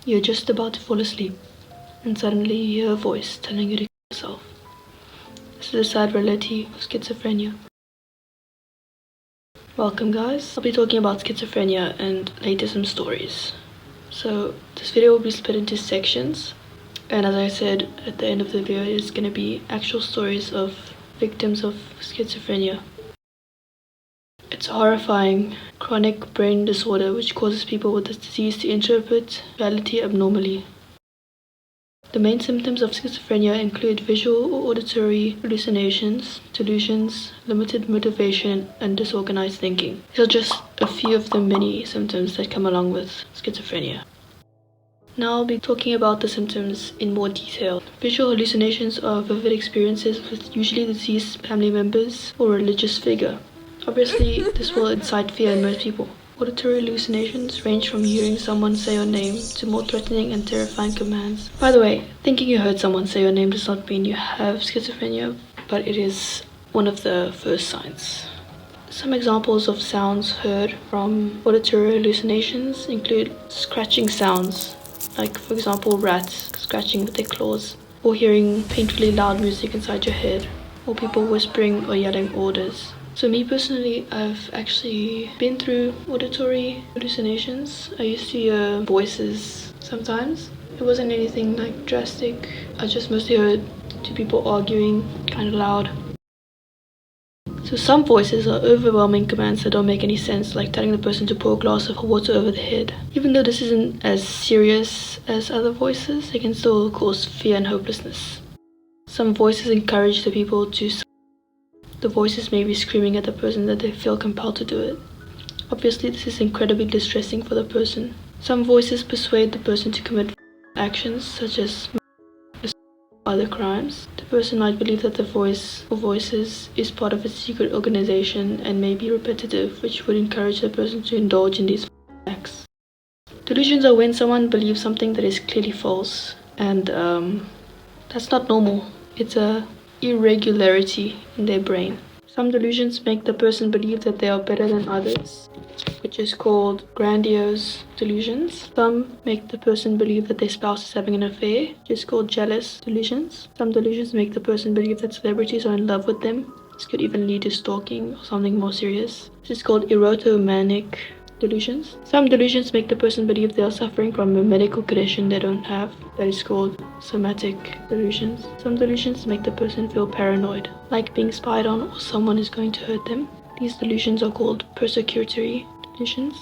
You're just about to fall asleep, and suddenly you hear a voice telling you to kill yourself. This is the sad reality of schizophrenia. Welcome guys, I'll be talking about schizophrenia and later some stories. So this video will be split into sections, and as I said at the end of the video, it's going to be actual stories of victims of schizophrenia. It's a horrifying chronic brain disorder which causes people with this disease to interpret reality abnormally. The main symptoms of schizophrenia include visual or auditory hallucinations, delusions, limited motivation, and disorganized thinking. These are just a few of the many symptoms that come along with schizophrenia. Now I'll be talking about the symptoms in more detail. Visual hallucinations are vivid experiences with usually deceased family members or religious figure. Obviously, this will incite fear in most people. Auditory hallucinations range from hearing someone say your name to more threatening and terrifying commands. By the way, thinking you heard someone say your name does not mean you have schizophrenia, but it is one of the first signs. Some examples of sounds heard from auditory hallucinations include scratching sounds, like for example rats scratching with their claws, or hearing painfully loud music inside your head, or people whispering or yelling orders. So me personally, I've actually been through auditory hallucinations. I used to hear voices sometimes. It wasn't anything like drastic. I just mostly heard two people arguing kind of loud. So some voices are overwhelming commands that don't make any sense, like telling the person to pour a glass of water over the head. Even though this isn't as serious as other voices, it can still cause fear and hopelessness. Some voices encourage the people to. The voices may be screaming at the person that they feel compelled to do it. Obviously, this is incredibly distressing for the person. Some voices persuade the person to commit actions such as other crimes. The person might believe that the voice or voices is part of a secret organization and may be repetitive, which would encourage the person to indulge in these acts. Delusions are when someone believes something that is clearly false, and that's not normal. It's a irregularity in their brain. Some delusions make the person believe that they are better than others, which is called grandiose delusions. Some make the person believe that their spouse is having an affair, which is called jealous delusions. Some delusions make the person believe that celebrities are in love with them. This could even lead to stalking or something more serious. This is called erotomanic delusions. Some delusions make the person believe they are suffering from a medical condition they don't have. That is called somatic delusions. Some delusions make the person feel paranoid, like being spied on or someone is going to hurt them. These delusions are called persecutory delusions.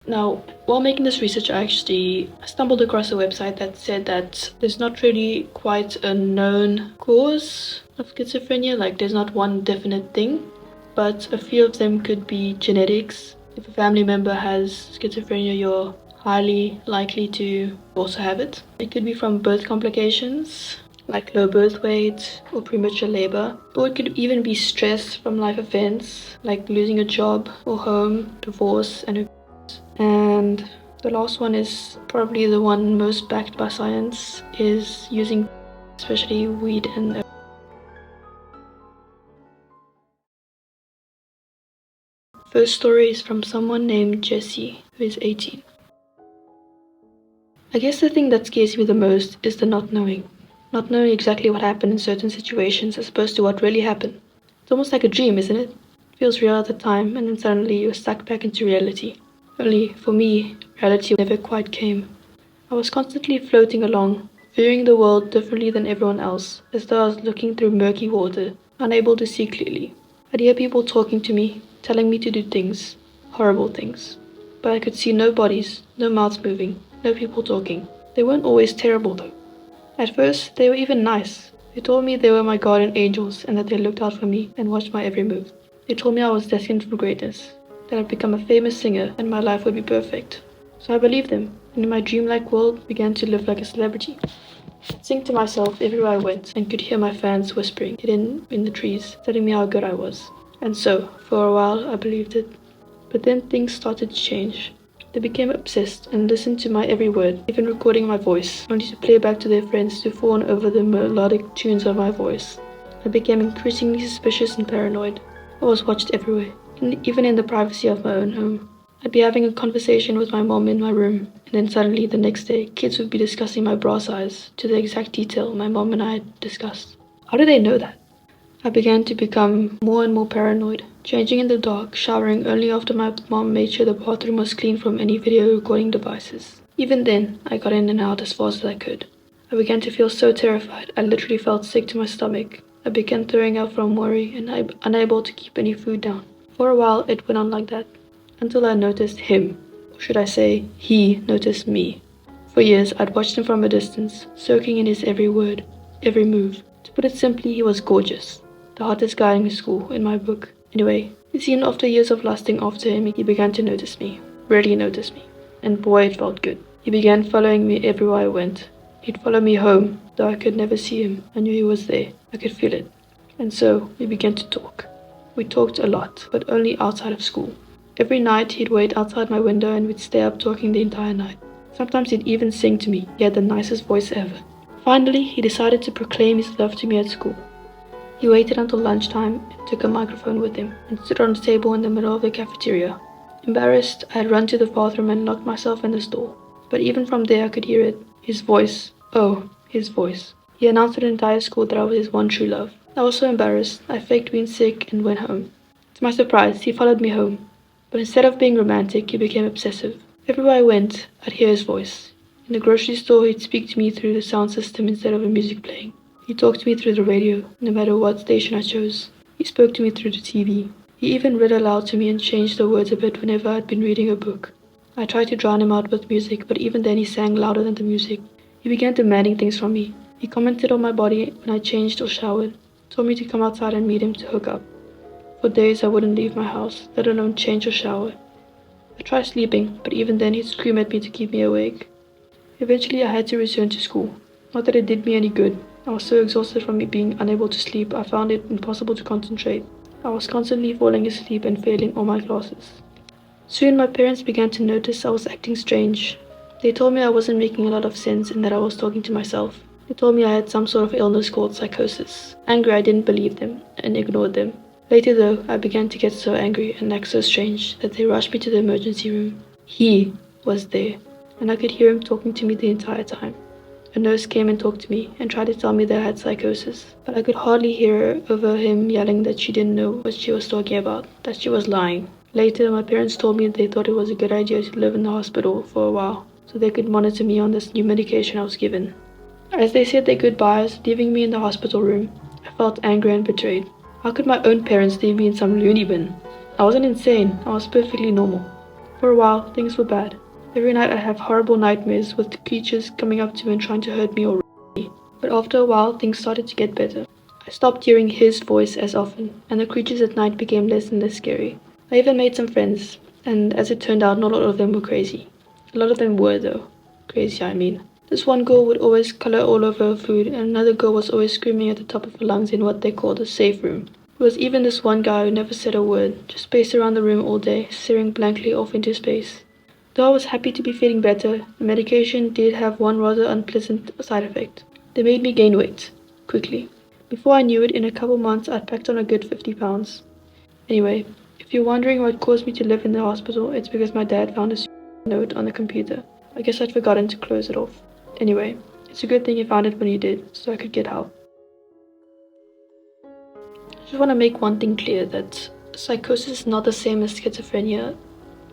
Now, while making this research, I actually stumbled across a website that said that there's not really quite a known cause of schizophrenia, like there's not one definite thing, but a few of them could be genetics. If a family member has schizophrenia, you're highly likely to also have it. It could be from birth complications, like low birth weight or premature labor, or it could even be stress from life events, like losing a job or home, divorce, and the last one is probably the one most backed by science, is using especially weed and First story is from someone named Jesse, who is 18. I guess the thing that scares me the most is the not knowing. Not knowing exactly what happened in certain situations as opposed to what really happened. It's almost like a dream, isn't it? It feels real at the time, and then suddenly you're sucked back into reality. Only, for me, reality never quite came. I was constantly floating along, viewing the world differently than everyone else, as though I was looking through murky water, unable to see clearly. I'd hear people talking to me, telling me to do things, horrible things. But I could see no bodies, no mouths moving, no people talking. They weren't always terrible though. At first, they were even nice. They told me they were my guardian angels and that they looked out for me and watched my every move. They told me I was destined for greatness, that I'd become a famous singer and my life would be perfect. So I believed them, and in my dreamlike world began to live like a celebrity. I'd sing to myself everywhere I went and could hear my fans whispering, hidden in the trees, telling me how good I was. And so, for a while, I believed it. But then things started to change. They became obsessed and listened to my every word, even recording my voice, only to play back to their friends to fawn over the melodic tunes of my voice. I became increasingly suspicious and paranoid. I was watched everywhere, even in the privacy of my own home. I'd be having a conversation with my mom in my room, and then suddenly the next day, kids would be discussing my bra size to the exact detail my mom and I had discussed. How did they know that? I began to become more and more paranoid, changing in the dark, showering only after my mom made sure the bathroom was clean from any video recording devices. Even then, I got in and out as fast as I could. I began to feel so terrified, I literally felt sick to my stomach. I began throwing up from worry and unable to keep any food down. For a while, it went on like that, until I noticed him. Or should I say, he noticed me. For years, I'd watched him from a distance, soaking in his every word, every move. To put it simply, he was gorgeous. The hottest guy in school, in my book. Anyway, it seemed after years of lusting after him, he began to notice me. Really notice me. And boy, it felt good. He began following me everywhere I went. He'd follow me home, though I could never see him. I knew he was there. I could feel it. And so, we began to talk. We talked a lot, but only outside of school. Every night, he'd wait outside my window and we'd stay up talking the entire night. Sometimes he'd even sing to me. He had the nicest voice ever. Finally, he decided to proclaim his love to me at school. He waited until lunchtime and took a microphone with him and stood on the table in the middle of the cafeteria. Embarrassed, I had run to the bathroom and locked myself in the stall. But even from there I could hear it. His voice. Oh, his voice. He announced to the entire school that I was his one true love. I was so embarrassed, I faked being sick and went home. To my surprise, he followed me home. But instead of being romantic, he became obsessive. Everywhere I went, I'd hear his voice. In the grocery store, he'd speak to me through the sound system instead of the music playing. He talked to me through the radio, no matter what station I chose. He spoke to me through the TV. He even read aloud to me and changed the words a bit whenever I'd been reading a book. I tried to drown him out with music, but even then he sang louder than the music. He began demanding things from me. He commented on my body when I changed or showered, told me to come outside and meet him to hook up. For days I wouldn't leave my house, let alone change or shower. I tried sleeping, but even then he'd scream at me to keep me awake. Eventually I had to return to school. Not that it did me any good. I was so exhausted from me being unable to sleep, I found it impossible to concentrate. I was constantly falling asleep and failing all my classes. Soon my parents began to notice I was acting strange. They told me I wasn't making a lot of sense and that I was talking to myself. They told me I had some sort of illness called psychosis. Angry, I didn't believe them and ignored them. Later though, I began to get so angry and act so strange that they rushed me to the emergency room. He was there, and I could hear him talking to me the entire time. A nurse came and talked to me and tried to tell me that I had psychosis, but I could hardly hear her over him yelling that she didn't know what she was talking about, that she was lying. Later, my parents told me they thought it was a good idea to live in the hospital for a while, so they could monitor me on this new medication I was given. As they said their goodbyes, leaving me in the hospital room, I felt angry and betrayed. How could my own parents leave me in some loony bin? I wasn't insane, I was perfectly normal. For a while, things were bad. Every night I'd have horrible nightmares with the creatures coming up to me and trying to hurt me or rape me. But after a while, things started to get better. I stopped hearing his voice as often, and the creatures at night became less and less scary. I even made some friends, and as it turned out, not all of them were crazy. A lot of them were, though. Crazy, I mean. This one girl would always color all over her food, and another girl was always screaming at the top of her lungs in what they called a safe room. There was even this one guy who never said a word, just paced around the room all day, staring blankly off into space. Though I was happy to be feeling better, the medication did have one rather unpleasant side effect. They made me gain weight, quickly. Before I knew it, in a couple months I'd packed on a good 50 pounds. Anyway, if you're wondering what caused me to live in the hospital, it's because my dad found a note on the computer. I guess I'd forgotten to close it off. Anyway, it's a good thing he found it when he did, so I could get help. I just want to make one thing clear, that psychosis is not the same as schizophrenia,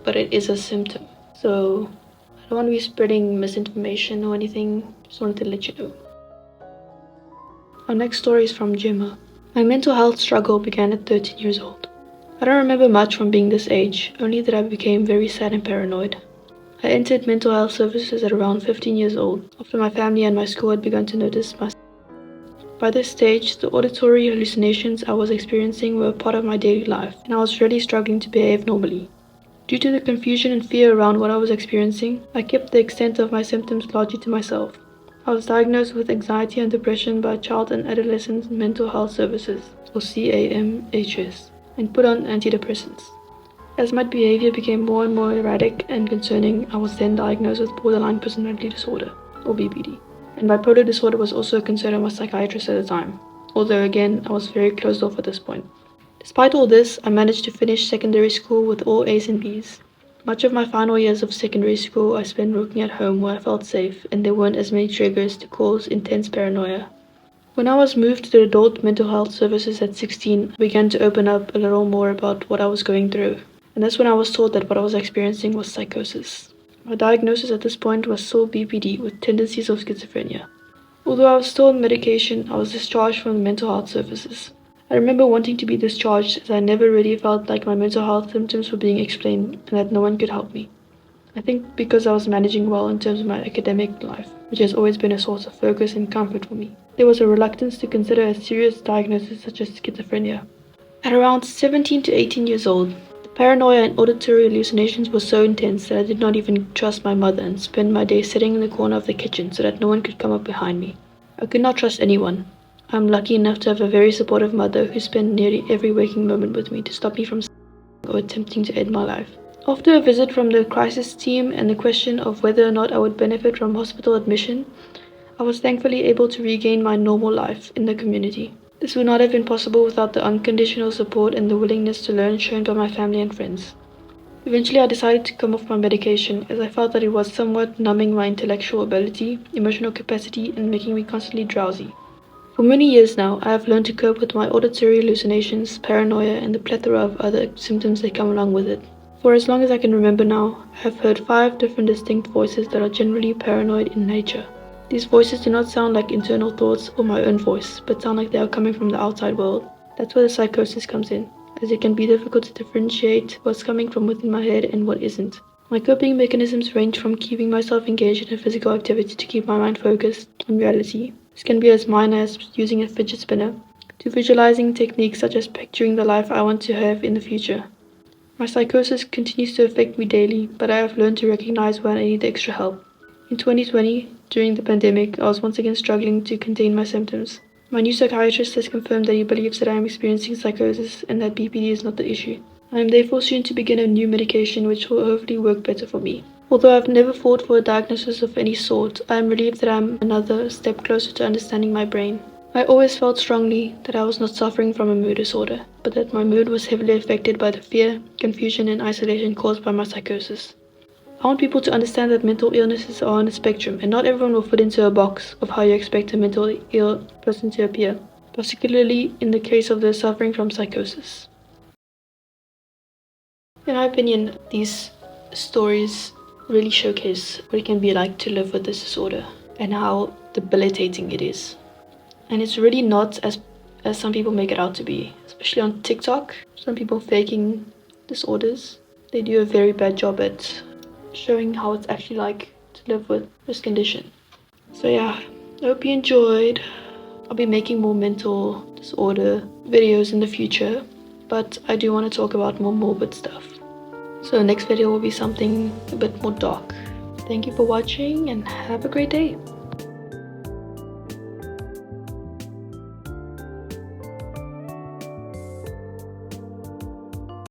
but it is a symptom. So, I don't want to be spreading misinformation or anything, just wanted to let you know. Our next story is from Jemma. My mental health struggle began at 13 years old. I don't remember much from being this age, only that I became very sad and paranoid. I entered mental health services at around 15 years old, after my family and my school had begun to notice my. By this stage, the auditory hallucinations I was experiencing were a part of my daily life, and I was really struggling to behave normally. Due to the confusion and fear around what I was experiencing, I kept the extent of my symptoms largely to myself. I was diagnosed with anxiety and depression by Child and Adolescent Mental Health Services, or CAMHS, and put on antidepressants. As my behavior became more and more erratic and concerning, I was then diagnosed with borderline personality disorder, or BPD. And bipolar disorder was also a concern of my psychiatrist at the time, although again, I was very closed off at this point. Despite all this, I managed to finish secondary school with all A's and B's. Much of my final years of secondary school I spent working at home where I felt safe and there weren't as many triggers to cause intense paranoia. When I was moved to the adult mental health services at 16, I began to open up a little more about what I was going through. And that's when I was told that what I was experiencing was psychosis. My diagnosis at this point was still BPD with tendencies of schizophrenia. Although I was still on medication, I was discharged from the mental health services. I remember wanting to be discharged as I never really felt like my mental health symptoms were being explained and that no one could help me. I think because I was managing well in terms of my academic life, which has always been a source of focus and comfort for me, there was a reluctance to consider a serious diagnosis such as schizophrenia. At around 17 to 18 years old, the paranoia and auditory hallucinations were so intense that I did not even trust my mother and spent my day sitting in the corner of the kitchen so that no one could come up behind me. I could not trust anyone. I'm lucky enough to have a very supportive mother who spent nearly every waking moment with me to stop me from or attempting to end my life. After a visit from the crisis team and the question of whether or not I would benefit from hospital admission, I was thankfully able to regain my normal life in the community. This would not have been possible without the unconditional support and the willingness to learn shown by my family and friends. Eventually I decided to come off my medication as I felt that it was somewhat numbing my intellectual ability, emotional capacity, and making me constantly drowsy. For many years now, I have learned to cope with my auditory hallucinations, paranoia, and the plethora of other symptoms that come along with it. For as long as I can remember now, I have heard 5 different distinct voices that are generally paranoid in nature. These voices do not sound like internal thoughts or my own voice, but sound like they are coming from the outside world. That's where the psychosis comes in, as it can be difficult to differentiate what's coming from within my head and what isn't. My coping mechanisms range from keeping myself engaged in a physical activity to keep my mind focused on reality. This can be as minor as using a fidget spinner, to visualizing techniques such as picturing the life I want to have in the future. My psychosis continues to affect me daily, but I have learned to recognize when I need extra help. In 2020, during the pandemic, I was once again struggling to contain my symptoms. My new psychiatrist has confirmed that he believes that I am experiencing psychosis and that BPD is not the issue. I am therefore soon to begin a new medication which will hopefully work better for me. Although I've never fought for a diagnosis of any sort, I am relieved that I am another step closer to understanding my brain. I always felt strongly that I was not suffering from a mood disorder, but that my mood was heavily affected by the fear, confusion, and isolation caused by my psychosis. I want people to understand that mental illnesses are on a spectrum, and not everyone will fit into a box of how you expect a mentally ill person to appear, particularly in the case of those suffering from psychosis. In my opinion, these stories really showcase what it can be like to live with this disorder and how debilitating it is. And it's really not as some people make it out to be, especially on TikTok. Some people faking disorders. They do a very bad job at showing how it's actually like to live with this condition. So yeah, I hope you enjoyed. I'll be making more mental disorder videos in the future, but I do want to talk about more morbid stuff. So the next video will be something a bit more dark. Thank you for watching and have a great day.